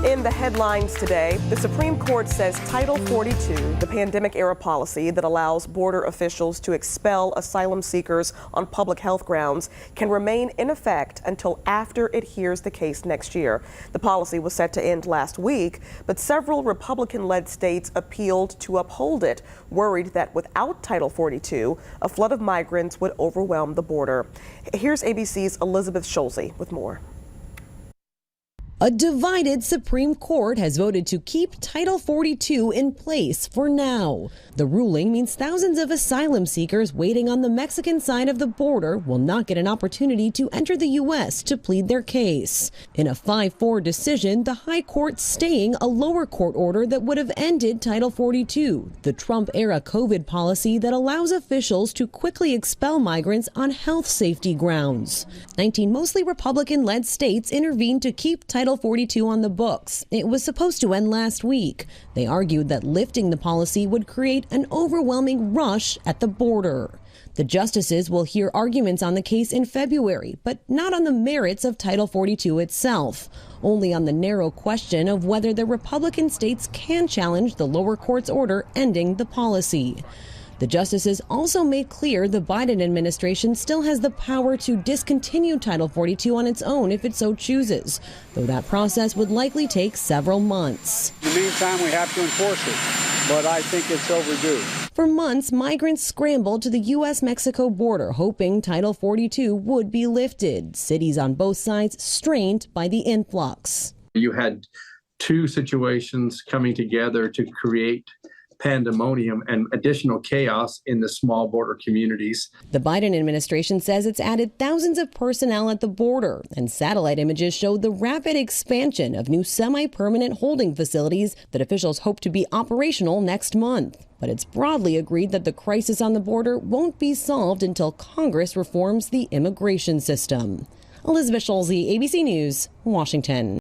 In the headlines today, the Supreme Court says Title 42, the pandemic-era policy that allows border officials to expel asylum seekers on public health grounds, can remain in effect until after it hears the case next year. The policy was set to end last week, but several Republican-led states appealed to uphold it, worried that without Title 42, a flood of migrants would overwhelm the border. Here's ABC's Elizabeth Schulze with more. A divided Supreme Court has voted to keep Title 42 in place for now. The ruling means thousands of asylum seekers waiting on the Mexican side of the border will not get an opportunity to enter the U.S. to plead their case. In a 5-4 decision, the High Court staying a lower court order that would have ended Title 42, the Trump-era COVID policy that allows officials to quickly expel migrants on health safety grounds. 19 mostly Republican-led states intervened to keep Title 42 on the books. It was supposed to end last week. They argued that lifting the policy would create an overwhelming rush at the border. The justices will hear arguments on the case in February, but not on the merits of Title 42 itself, only on the narrow question of whether the Republican states can challenge the lower court's order ending the policy. The justices also made clear the Biden administration still has the power to discontinue Title 42 on its own if it so chooses, though that process would likely take several months. In the meantime, we have to enforce it, but I think it's overdue. For months, migrants scrambled to the U.S.-Mexico border, hoping Title 42 would be lifted. Cities on both sides strained by the influx. You had two situations coming together to create pandemonium and additional chaos in the small border communities. The Biden administration says it's added thousands of personnel at the border, and satellite images show the rapid expansion of new semi-permanent holding facilities that officials hope to be operational next month. But it's broadly agreed that the crisis on the border won't be solved until Congress reforms the immigration system. Elizabeth Schulze, ABC News, Washington.